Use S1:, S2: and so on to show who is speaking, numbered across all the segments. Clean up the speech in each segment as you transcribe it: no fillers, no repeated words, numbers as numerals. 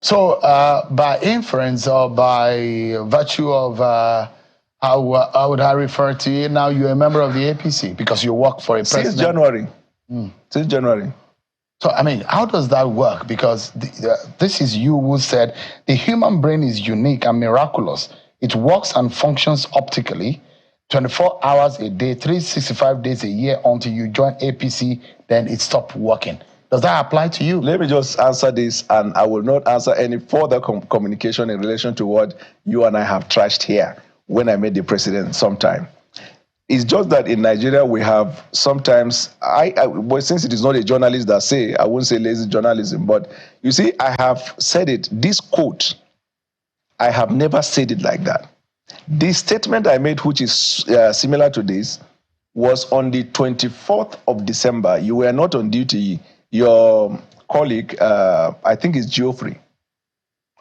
S1: So by inference or by virtue of how would I refer to you now? You're a member of the APC because you work for a president.
S2: Since January. Since January.
S1: So, I mean, how does that work? Because this is you who said the human brain is unique and miraculous. It works and functions optically 24 hours a day, 365 days a year until you join APC, then it stopped working. Does that apply to you?
S2: Let me just answer this, and I will not answer any further communication in relation to what you and I have trashed here when I met the president sometime. It's just that in Nigeria, we have sometimes, but since it is not a journalist that say, I won't say lazy journalism, but you see, I have said it, this quote, I have never said it like that. The statement I made, which is similar to this, was on the 24th of December. You were not on duty. Your colleague, I think it's Geoffrey,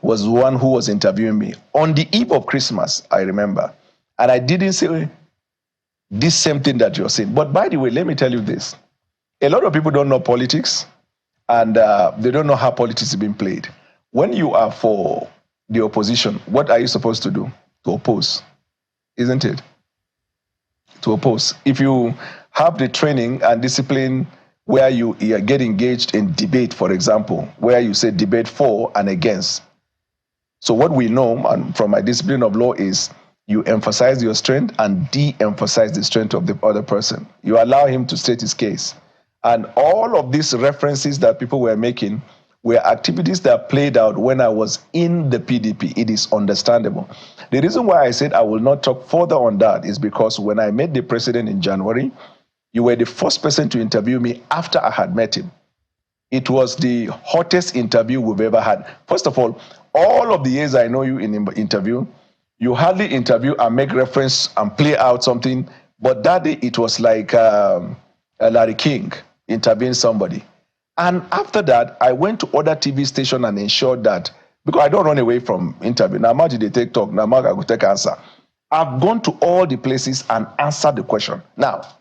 S2: was the one who was interviewing me. On the eve of Christmas, I remember. And I didn't say this same thing that you're saying. But by the way, let me tell you this. A lot of people don't know politics, and they don't know how politics is being played. When you are for the opposition, what are you supposed to do? To oppose, isn't it? To oppose. If you have the training and discipline where you get engaged in debate, for example, where you say debate for and against. So what we know, and from my discipline of law, is you emphasize your strength and de-emphasize the strength of the other person. You allow him to state his case. And all of these references that people were making were activities that played out when I was in the PDP. It is understandable. The reason why I said I will not talk further on that is because when I met the president in January, you were the first person to interview me after I had met him. It was the hottest interview we've ever had. First of all of the years I know you in interview, you hardly interview and make reference and play out something. But that day, it was like Larry King interviewing somebody. And after that, I went to other TV stations and ensured that, because I don't run away from interview. Now, imagine they take talk. Now, I go take answer. I've gone to all the places and answered the question. Now,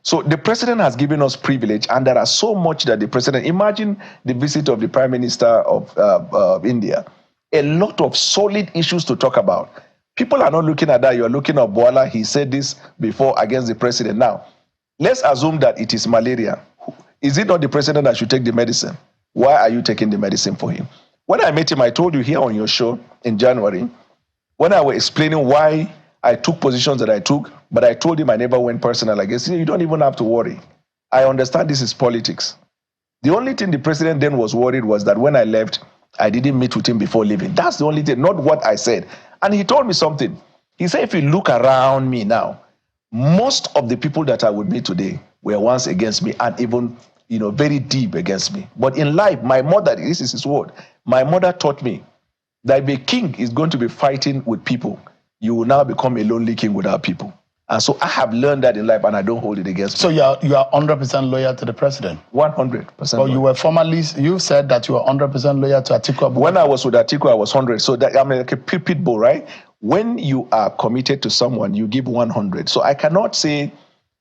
S2: so the president has given us privilege, and there are so much that the president, imagine the visit of the Prime Minister of India, a lot of solid issues to talk about. People are not looking at that. You're looking at Bwala. He said this before against the president. Now, let's assume that it is malaria. Is it not the president that should take the medicine? Why are you taking the medicine for him? When I met him, I told you here on your show in January, when I was explaining why I took positions that I took, but I told him I never went personal. I guess you don't even have to worry. I understand this is politics. The only thing the president then was worried was that when I left, I didn't meet with him before leaving. That's the only thing, not what I said. And he told me something. He said, if you look around me now, most of the people that I would meet today were once against me, and even very deep against me. But in life, my mother, this is his word, my mother taught me that if a king is going to be fighting with people, you will now become a lonely king without people. And so I have learned that in life, and I don't hold it against
S1: me. So you are 100% loyal to the president?
S2: 100%.
S1: Well, you were formerly, you said that you were 100% loyal to Atiku.
S2: When I was with Atiku, I was 100. So that, I'm like a pit bull, right? When you are committed to someone, you give 100. So I cannot say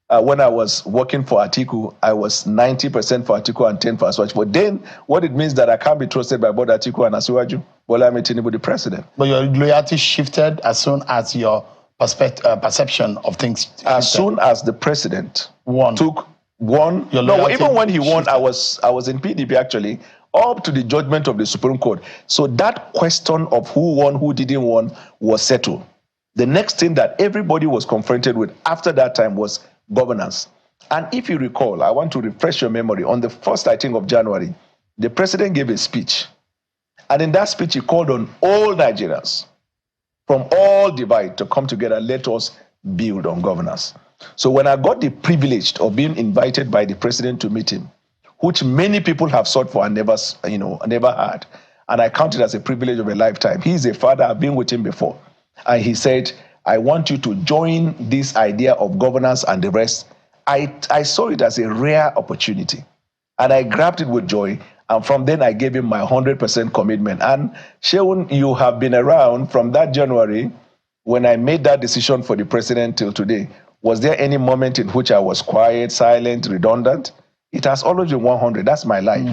S2: when I was working for Atiku, I was 90% for Atiku and 10% for Asiwaju. But then what it means that I can't be trusted by both Atiku and Asiwaju. Bwala Tinubu, the president.
S1: But your loyalty shifted as soon as your perception of things shifted.
S2: As soon as the president took one.
S1: No,
S2: even when he won, I was in PDP actually, up to the judgment of the Supreme Court. So that question of who won, who didn't won was settled. The next thing that everybody was confronted with after that time was governance. And if you recall, I want to refresh your memory, on the 1st, I think, of January, the president gave a speech. And in that speech, he called on all Nigerians from all divide to come together and let us build on governance. So when I got the privilege of being invited by the president to meet him, which many people have sought for and never had, and I count it as a privilege of a lifetime. He's a father, I've been with him before. And he said, I want you to join this idea of governance and the rest. I saw it as a rare opportunity, and I grabbed it with joy. And from then, I gave him my 100% commitment. And Sheun, you have been around from that January when I made that decision for the president till today. Was there any moment in which I was quiet, silent, redundant? It has always been 100. That's my life.